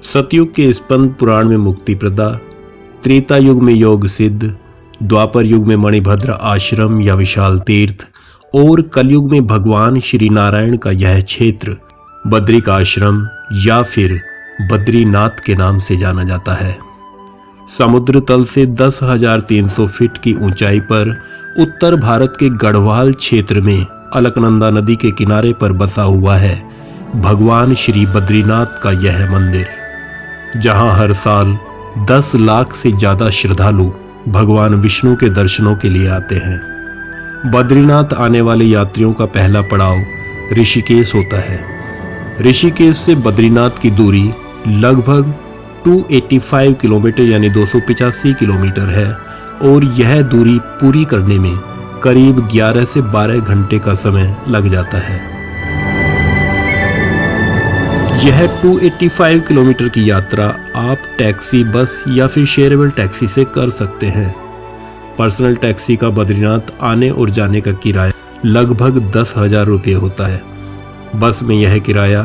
सतयुग के स्पंद पुराण में मुक्ति प्रदा, त्रेता युग में योग सिद्ध, द्वापर युग में मणिभद्र आश्रम या विशाल तीर्थ और कलयुग में भगवान श्री नारायण का यह क्षेत्र बद्रिक आश्रम या फिर बद्रीनाथ के नाम से जाना जाता है। समुद्र तल से 10,300 फीट की ऊंचाई पर उत्तर भारत के गढ़वाल क्षेत्र में अलकनंदा नदी के किनारे पर बसा हुआ है भगवान श्री बद्रीनाथ का यह मंदिर, जहां हर साल 10 लाख से ज्यादा श्रद्धालु भगवान विष्णु के दर्शनों के लिए आते हैं। बद्रीनाथ आने वाले यात्रियों का पहला पड़ाव ऋषिकेश होता है। ऋषिकेश से बद्रीनाथ की दूरी लगभग 285 किलोमीटर यानी 285 किलोमीटर है और यह दूरी पूरी करने में करीब 11 से 12 घंटे का समय लग जाता है। यह 285 किलोमीटर की यात्रा आप टैक्सी, बस या फिर शेयरेबल टैक्सी से कर सकते हैं। पर्सनल टैक्सी का बद्रीनाथ आने और जाने का किराया लगभग 10,000 रुपये होता है। बस में यह किराया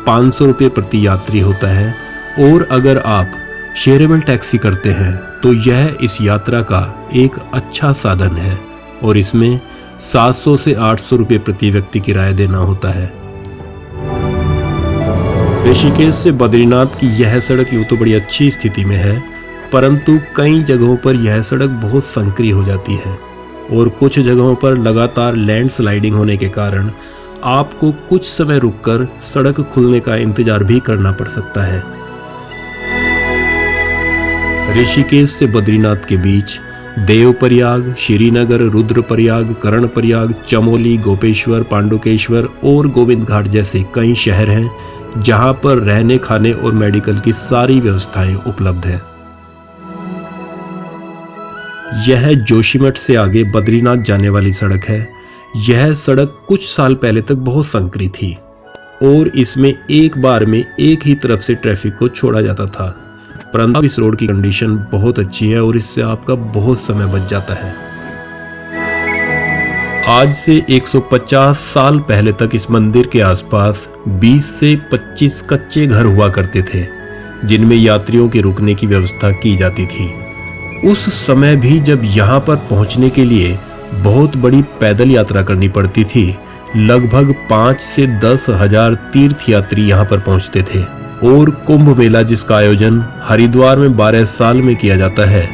500 रुपये प्रति यात्री होता है और अगर आप शेयरेबल टैक्सी करते हैं तो यह इस यात्रा का एक अच्छा साधन है और इसमें 700 से 800 रुपये प्रति व्यक्ति किराया देना होता है। ऋषिकेश से बद्रीनाथ की यह सड़क यूं तो बड़ी अच्छी स्थिति में है, परंतु कई जगहों पर यह सड़क बहुत संकरी हो जाती है और कुछ जगहों पर लगातार लैंडस्लाइडिंग होने के कारण आपको कुछ समय रुककर सड़क खुलने का इंतजार भी करना पड़ सकता है। ऋषिकेश से बद्रीनाथ के बीच देवप्रयाग, श्रीनगर, रुद्रप्रयाग, कर्णप्रयाग, चमोली, गोपेश्वर, पांडुकेश्वर और गोविंद घाट जैसे कई शहर हैं जहां पर रहने, खाने और मेडिकल की सारी व्यवस्थाएं उपलब्ध हैं। यह जोशीमठ से आगे बद्रीनाथ जाने वाली सड़क है। यह सड़क कुछ साल पहले तक बहुत संकरी थी और इसमें एक बार में एक ही तरफ से ट्रैफिक को छोड़ा जाता था, परंतु इस रोड की कंडीशन बहुत अच्छी है और इससे आपका बहुत समय बच जाता है। आज से 150 साल पहले तक इस मंदिर के आसपास 20 से 25 कच्चे घर हुआ करते थे जिनमें यात्रियों के रुकने की व्यवस्था की जाती थी। उस समय भी जब यहाँ पर पहुँचने के लिए बहुत बड़ी पैदल यात्रा करनी पड़ती थी, लगभग 5 से 10 हजार तीर्थ यात्री यहाँ पर पहुँचते थे और कुंभ मेला जिसका आयोजन हरिद्वार में 12 साल में किया जाता है,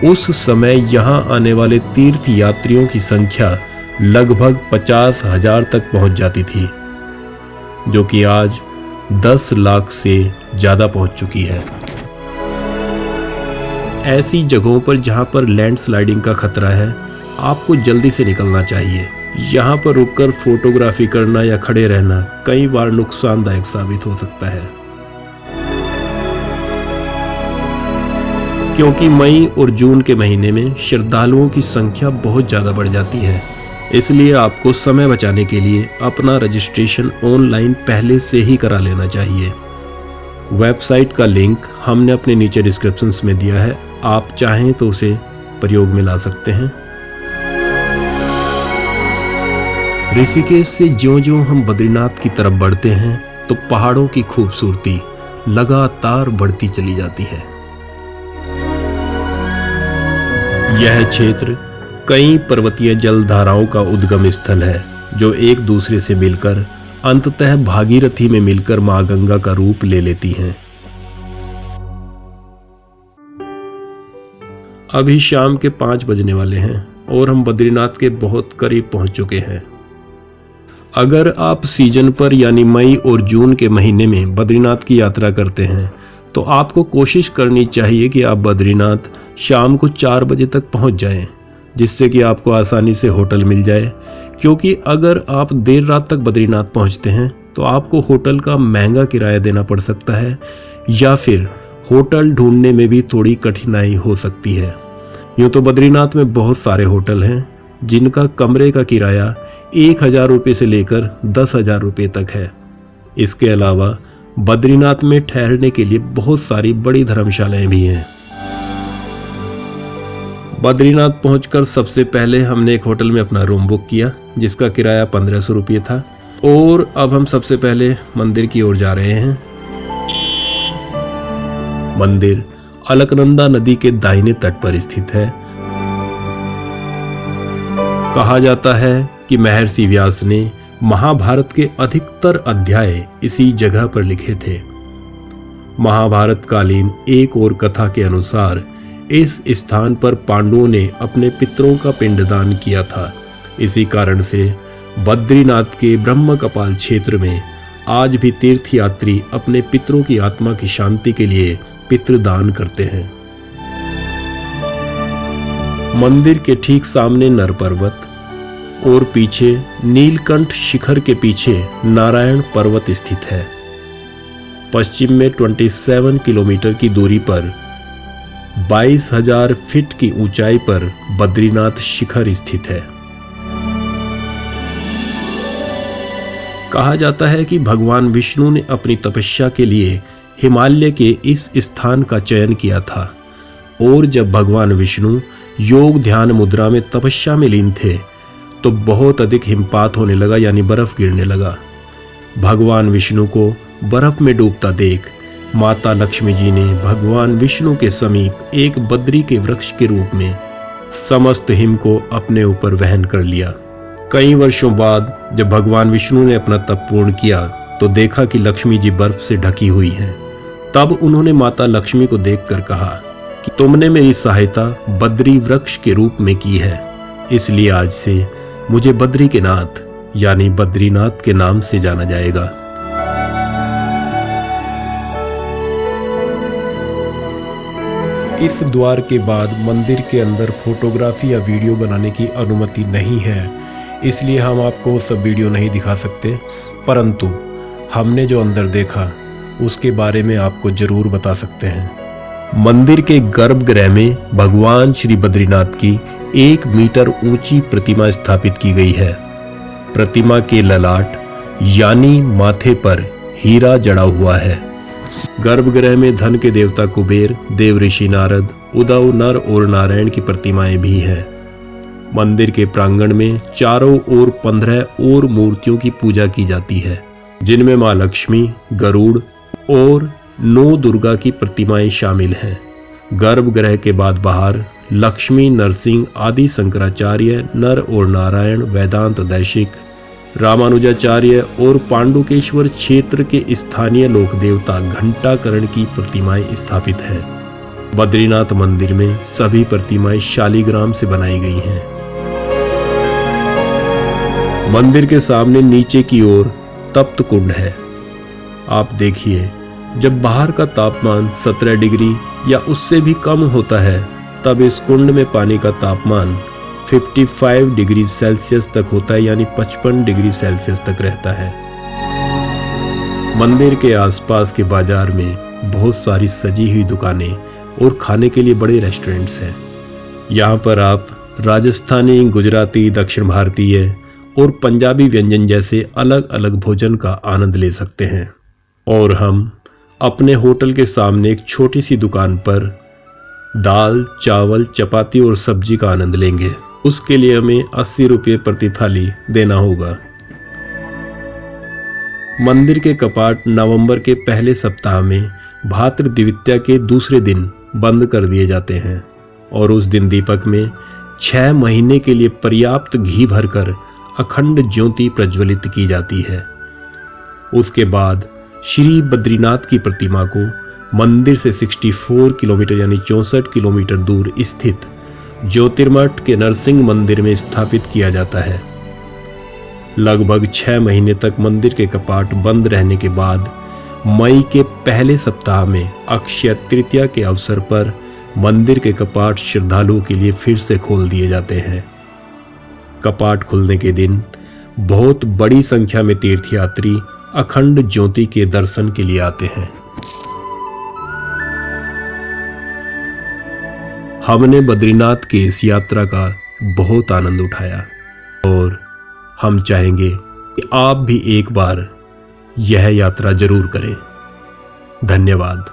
उस समय यहाँ आने वाले तीर्थ यात्रियों की संख्या लगभग 50,000 तक पहुँच जाती थी, जो कि आज 10 लाख से ज़्यादा पहुँच चुकी है। ऐसी जगहों पर जहाँ पर लैंडस्लाइडिंग का खतरा है, आपको जल्दी से निकलना चाहिए। यहाँ पर रुककर फोटोग्राफी करना या खड़े रहना कई बार नुकसानदायक साबित हो सकता है, क्योंकि मई और जून के महीने में श्रद्धालुओं की संख्या बहुत ज़्यादा बढ़ जाती है। इसलिए आपको समय बचाने के लिए अपना रजिस्ट्रेशन ऑनलाइन पहले से ही करा लेना चाहिए। वेबसाइट का लिंक हमने अपने नीचे डिस्क्रिप्शन में दिया है, आप चाहें तो उसे प्रयोग में ला सकते हैं। ऋषिकेश से ज्यों-ज्यों हम बद्रीनाथ की तरफ बढ़ते हैं तो पहाड़ों की खूबसूरती लगातार बढ़ती चली जाती है। यह क्षेत्र कई पर्वतीय जलधाराओं का उद्गम स्थल है जो एक दूसरे से मिलकर अंततः भागीरथी में मिलकर मां गंगा का रूप ले लेती हैं। अभी शाम के 5 बजने वाले हैं और हम बद्रीनाथ के बहुत करीब पहुंच चुके हैं। अगर आप सीजन पर यानी मई और जून के महीने में बद्रीनाथ की यात्रा करते हैं तो आपको कोशिश करनी चाहिए कि आप बद्रीनाथ शाम को 4 बजे तक पहुंच जाएं, जिससे कि आपको आसानी से होटल मिल जाए, क्योंकि अगर आप देर रात तक बद्रीनाथ पहुंचते हैं तो आपको होटल का महंगा किराया देना पड़ सकता है या फिर होटल ढूंढने में भी थोड़ी कठिनाई हो सकती है। यूँ तो बद्रीनाथ में बहुत सारे होटल हैं जिनका कमरे का किराया 1,000 रुपये से लेकर 10,000 रुपये तक है। इसके अलावा बद्रीनाथ में ठहरने के लिए बहुत सारी बड़ी धर्मशालाएं भी हैं। बद्रीनाथ पहुंचकर सबसे पहले हमने एक होटल में अपना रूम बुक किया जिसका किराया 1500 रुपये था और अब हम सबसे पहले मंदिर की ओर जा रहे हैं। मंदिर अलकनंदा नदी के दाहिने तट पर स्थित है। कहा जाता है कि महर्षि व्यास ने महाभारत के अधिकतर अध्याय इसी जगह पर लिखे थे। महाभारत कालीन एक और कथा के अनुसार इस स्थान पर पांडवों ने अपने पितरों का पिंडदान किया था। इसी कारण से बद्रीनाथ के ब्रह्म कपाल क्षेत्र में आज भी तीर्थयात्री अपने पितरों की आत्मा की शांति के लिए पितृदान करते हैं। मंदिर के ठीक सामने नर पर्वत और पीछे नीलकंठ शिखर के पीछे नारायण पर्वत स्थित है। पश्चिम में 27 किलोमीटर की दूरी पर 22,000 फीट की ऊंचाई पर बद्रीनाथ शिखर स्थित है। कहा जाता है कि भगवान विष्णु ने अपनी तपस्या के लिए हिमालय के इस स्थान का चयन किया था और जब भगवान विष्णु योग ध्यान मुद्रा में तपस्या में लीन थे तो बहुत अधिक हिमपात होने लगा, यानी बर्फ गिरने लगा। भगवान विष्णु को बर्फ में डूबता देख माता लक्ष्मी जी ने भगवान विष्णु के समीप एक बद्री के वृक्ष के रूप में समस्त हिम को अपने ऊपर वहन कर लिया। कई वर्षों बाद जब भगवान विष्णु ने अपना तप पूर्ण किया तो देखा कि लक्ष्मी जी बर्फ से ढकी हुई हैं। तब उन्होंने माता लक्ष्मी को देखकर कहा कि तुमने मेरी सहायता बद्री वृक्ष के रूप में की है, इसलिए आज से मुझे बद्री के नाथ यानी बद्रीनाथ के नाम से जाना जाएगा। इस द्वार के बाद मंदिर के अंदर फोटोग्राफी या वीडियो बनाने की अनुमति नहीं है, इसलिए हम आपको सब वीडियो नहीं दिखा सकते, परंतु हमने जो अंदर देखा उसके बारे में आपको जरूर बता सकते हैं। मंदिर के गर्भगृह में भगवान श्री बद्रीनाथ की 1 मीटर ऊंची प्रतिमा स्थापित की गई है। प्रतिमा के ललाट यानी माथे पर हीरा जड़ा हुआ है। गर्भगृह में धन के देवता कुबेर, देव ऋषि नारद, उद्धव, नर और नारायण की प्रतिमाएं भी हैं। मंदिर के प्रांगण में चारों ओर 15 और मूर्तियों की पूजा की जाती है, जिनमें मां लक्ष्मी, गरुड़ और 9 दुर्गा की प्रतिमाएं शामिल हैं। गर्भगृह के बाद बाहर लक्ष्मी, नरसिंह आदि शंकराचार्य, नर और नारायण, वेदांत दैशिक, रामानुजाचार्य और पांडुकेश्वर क्षेत्र के स्थानीय लोक देवता घंटाकरण की प्रतिमाएं स्थापित हैं। बद्रीनाथ मंदिर में सभी प्रतिमाएं शालिग्राम से बनाई गई हैं। मंदिर के सामने नीचे की ओर तप्त कुंड है। आप देखिए, जब बाहर का तापमान 17 डिग्री या उससे भी कम होता है तब इस कुंड में पानी का तापमान 55 डिग्री सेल्सियस तक होता है, यानी 55 डिग्री सेल्सियस तक रहता है। मंदिर के आसपास के बाजार में बहुत सारी सजी हुई दुकानें और खाने के लिए बड़े रेस्टोरेंट्स हैं। यहाँ पर आप राजस्थानी, गुजराती, दक्षिण भारतीय और पंजाबी व्यंजन जैसे अलग अलग भोजन का आनंद ले सकते हैं। और हम अपने होटल के सामने एक छोटी सी दुकान पर दाल, चावल, चपाती और सब्जी का आनंद लेंगे। उसके लिए हमें 80 रुपये प्रति थाली देना होगा। मंदिर के कपाट नवंबर के पहले सप्ताह में भाद्र द्वितीया के दूसरे दिन बंद कर दिए जाते हैं और उस दिन दीपक में 6 महीने के लिए पर्याप्त घी भरकर अखंड ज्योति प्रज्वलित की जाती है। उसके बाद श्री बद्रीनाथ की प्रतिमा को मंदिर से 64 किलोमीटर यानी 64 किलोमीटर दूर स्थित ज्योतिर्मठ के नरसिंह मंदिर में स्थापित किया जाता है। लगभग 6 महीने तक मंदिर के कपाट बंद रहने के बाद मई के पहले सप्ताह में अक्षय तृतीया के अवसर पर मंदिर के कपाट श्रद्धालुओं के लिए फिर से खोल दिए जाते हैं। कपाट खुलने के दिन बहुत बड़ी संख्या में तीर्थयात्री अखंड ज्योति के दर्शन के लिए आते हैं। हमने बद्रीनाथ की इस यात्रा का बहुत आनंद उठाया और हम चाहेंगे कि आप भी एक बार यह यात्रा जरूर करें। धन्यवाद।